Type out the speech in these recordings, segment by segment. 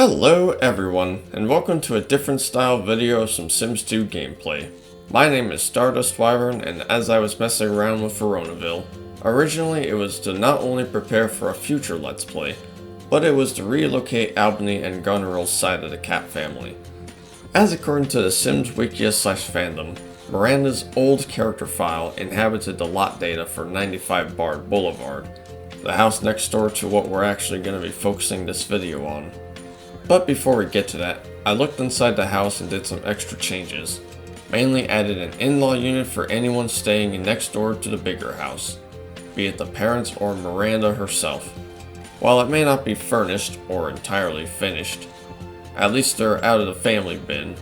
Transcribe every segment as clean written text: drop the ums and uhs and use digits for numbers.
Hello everyone, and welcome to a different style video of some Sims 2 gameplay. My name is Stardust Wyvern, and as I was messing around with Veronaville, originally it was to not only prepare for a future Let's Play, but it was to relocate Albany and Goneril's side of the Capp family. As according to the Sims Wikia/fandom, Miranda's old character file inhabited the lot data for 95 Bard Boulevard, the house next door to what we're actually going to be focusing this video on. But before we get to that, I looked inside the house and did some extra changes. Mainly added an in-law unit for anyone staying next door to the bigger house, be it the parents or Miranda herself. While it may not be furnished or entirely finished, at least they're out of the family bin.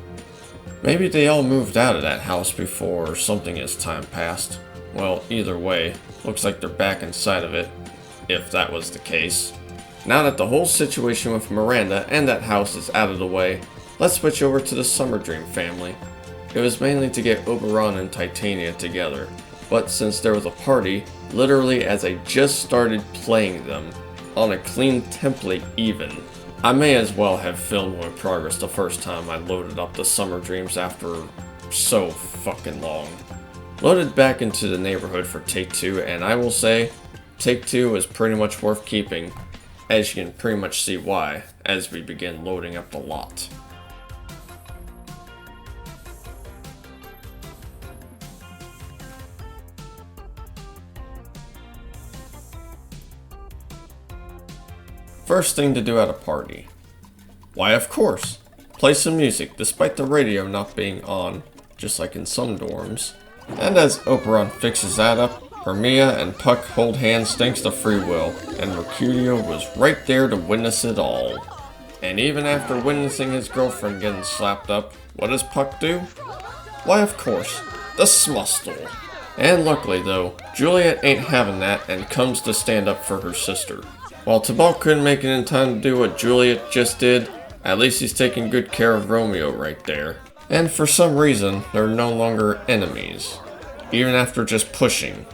Maybe they all moved out of that house before or something as time passed. Well, either way, looks like they're back inside of it, if that was the case. Now that the whole situation with Miranda and that house is out of the way, let's switch over to the Summerdream family. It was mainly to get Oberon and Titania together, but since there was a party, literally as I just started playing them, on a clean template even, I may as well have filmed my progress the first time I loaded up the Summerdreams after so fucking long. Loaded back into the neighborhood for take 2, and I will say, take 2 was pretty much worth keeping, as you can pretty much see why, as we begin loading up the lot. First thing to do at a party. Why, of course, play some music despite the radio not being on, just like in some dorms. And as Oberon fixes that up, Hermia and Puck hold hands thanks to free will, and Mercutio was right there to witness it all. And even after witnessing his girlfriend getting slapped up, what does Puck do? Why, of course, the smustle. And luckily though, Juliet ain't having that and comes to stand up for her sister. While Tybalt couldn't make it in time to do what Juliet just did, at least he's taking good care of Romeo right there. And for some reason, they're no longer enemies, even after just pushing.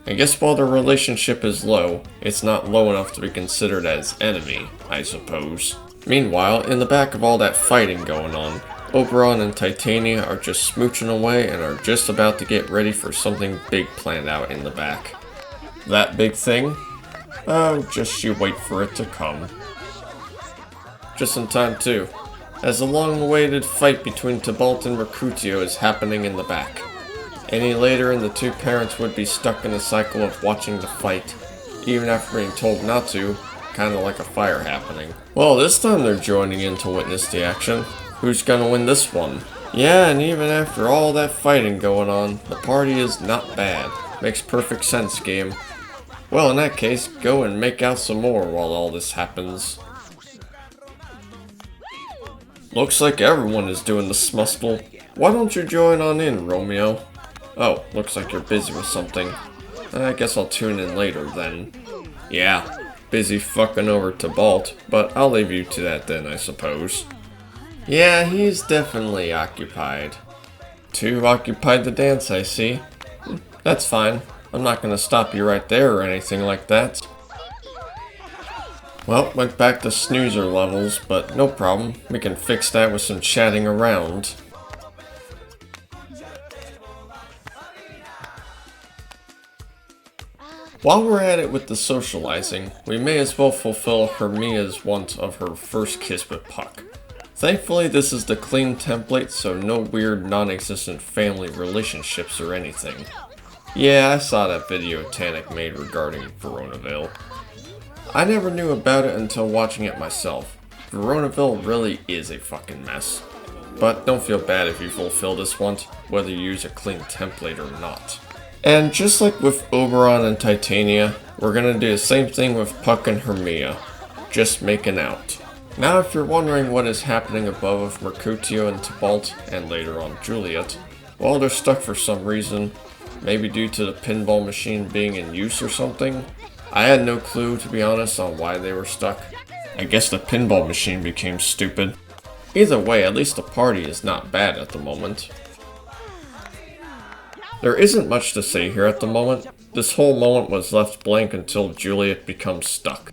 I guess while their relationship is low, it's not low enough to be considered as enemy, I suppose. Meanwhile, in the back of all that fighting going on, Oberon and Titania are just smooching away and are just about to get ready for something big planned out in the back. That big thing? Oh, just you wait for it to come. Just in time too, as the long-awaited fight between Tybalt and Mercutio is happening in the back. Any later and the two parents would be stuck in a cycle of watching the fight, even after being told not to, kinda like a fire happening. Well, this time they're joining in to witness the action. Who's gonna win this one? Yeah, and even after all that fighting going on, the party is not bad. Makes perfect sense, game. Well, in that case, go and make out some more while all this happens. Looks like everyone is doing the smustle. Why don't you join on in, Romeo? Oh, looks like you're busy with something. I guess I'll tune in later then. Yeah, busy fucking over Tybalt, but I'll leave you to that then, I suppose. Yeah, he's definitely occupied. Too occupied to dance, I see. That's fine. I'm not gonna stop you right there or anything like that. Well, went back to snoozer levels, but no problem. We can fix that with some chatting around. While we're at it with the socializing, we may as well fulfill Hermia's want of her first kiss with Puck. Thankfully, this is the clean template, so no weird non-existent family relationships or anything. Yeah, I saw that video Tanik made regarding Veronaville. I never knew about it until watching it myself. Veronaville really is a fucking mess. But don't feel bad if you fulfill this want, whether you use a clean template or not. And just like with Oberon and Titania, we're gonna do the same thing with Puck and Hermia. Just making out. Now if you're wondering what is happening above with Mercutio and Tybalt, and later on Juliet, well, they're stuck for some reason. Maybe due to the pinball machine being in use or something. I had no clue, to be honest, on why they were stuck. I guess the pinball machine became stupid. Either way, at least the party is not bad at the moment. There isn't much to say here at the moment. This whole moment was left blank until Juliet becomes stuck.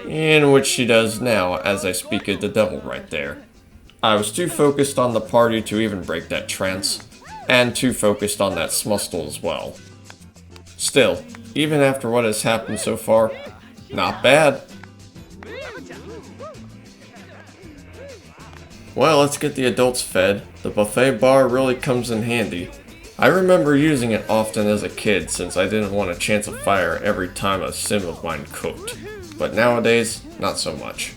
in which she does now as I speak of the devil right there. I was too focused on the party to even break that trance, and too focused on that smustle as well. Still, even after what has happened so far, not bad. Well, let's get the adults fed. The buffet bar really comes in handy. I remember using it often as a kid since I didn't want a chance of fire every time a sim of mine cooked. But nowadays, not so much.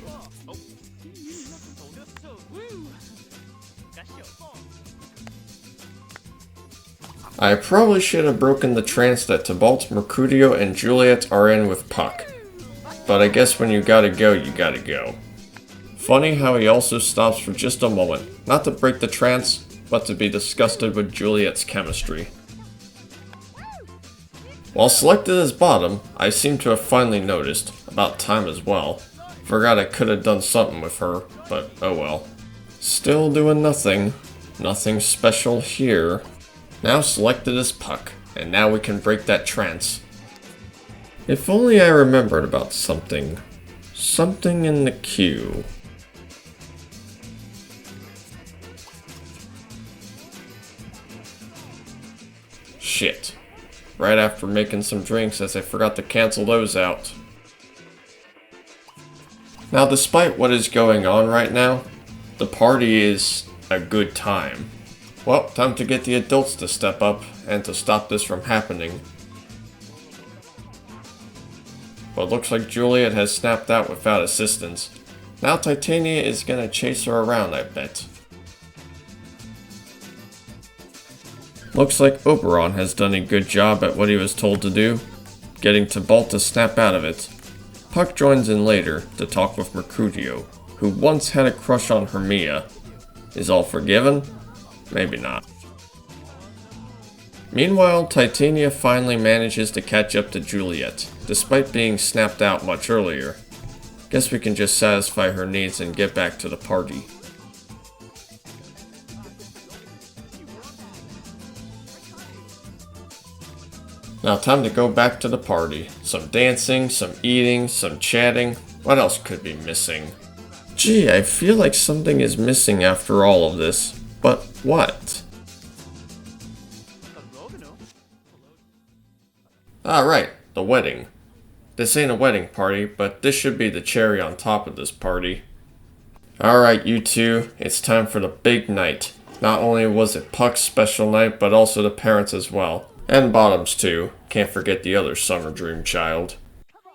I probably should have broken the trance that Tybalt, Mercutio, and Juliet are in with Puck. But I guess when you gotta go, you gotta go. Funny how he also stops for just a moment, not to break the trance, but to be disgusted with Juliet's chemistry. While selected as bottom, I seem to have finally noticed, about time as well. Forgot I could have done something with her, but oh well. Still doing nothing. Nothing special here. Now selected as Puck, and now we can break that trance. If only I remembered about something. Something in the queue. Shit. Right after making some drinks as I forgot to cancel those out. Now despite what is going on right now, the party is a good time. Well, time to get the adults to step up and to stop this from happening. But looks like Juliet has snapped out without assistance. Now Titania is gonna chase her around, I bet. Looks like Oberon has done a good job at what he was told to do, getting Tybalt to snap out of it. Puck joins in later to talk with Mercutio, who once had a crush on Hermia. Is all forgiven? Maybe not. Meanwhile, Titania finally manages to catch up to Juliet, despite being snapped out much earlier. Guess we can just satisfy her needs and get back to the party. Now time to go back to the party. Some dancing, some eating, some chatting. What else could be missing? Gee, I feel like something is missing after all of this. But what? Ah, right, the wedding. This ain't a wedding party, but this should be the cherry on top of this party. Alright, you two, it's time for the big night. Not only was it Puck's special night, but also the parents as well. And Bottom's too. Can't forget the other Summerdream child.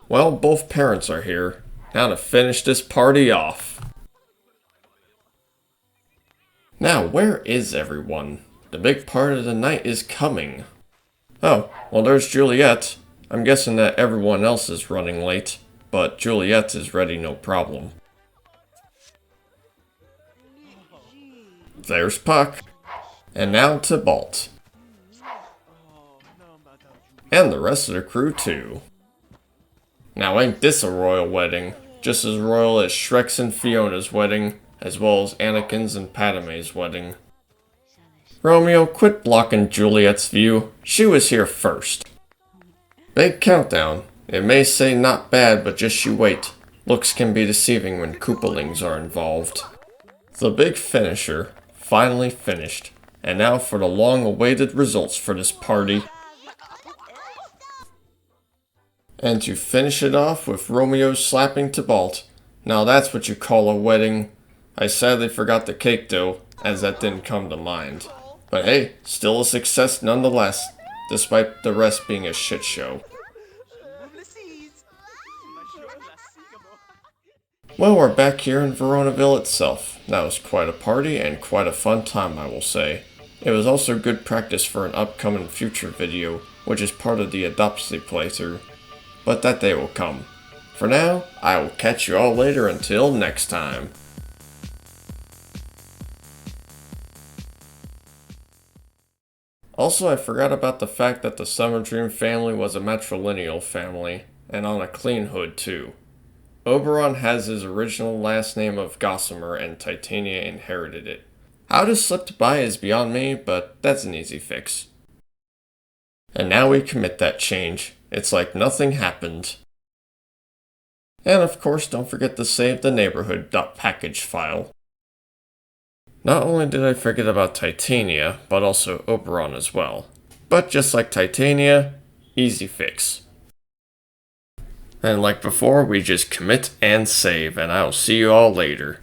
Well, both parents are here. Now to finish this party off. Now, where is everyone? The big part of the night is coming. Oh, well there's Juliet. I'm guessing that everyone else is running late, but Juliet is ready no problem. There's Puck. And now Tybalt. And the rest of the crew too. Now ain't this a royal wedding? Just as royal as Shrek's and Fiona's wedding, as well as Anakin's and Padme's wedding. Romeo, quit blocking Juliet's view. She was here first. Big countdown. It may say not bad, but just you wait. Looks can be deceiving when Koopalings are involved. The big finisher. Finally finished. And now for the long-awaited results for this party. And to finish it off with Romeo slapping Tybalt. Now that's what you call a wedding. I sadly forgot the cake though, as that didn't come to mind. But hey, still a success nonetheless, despite the rest being a shit show. Well, we're back here in Veronaville itself. That was quite a party and quite a fun time, I will say. It was also good practice for an upcoming future video, which is part of the Adoptacy playthrough. But that day will come. For now, I will catch you all later until next time. Also, I forgot about the fact that the Summerdream family was a matrilineal family, and on a clean hood too. Oberon has his original last name of Gossamer and Titania inherited it. How this slipped by is beyond me, but that's an easy fix. And now we commit that change. It's like nothing happened. And of course, don't forget to save the neighborhood.package file. Not only did I forget about Titania, but also Oberon as well. But just like Titania, easy fix. And like before, we just commit and save, and I'll see you all later.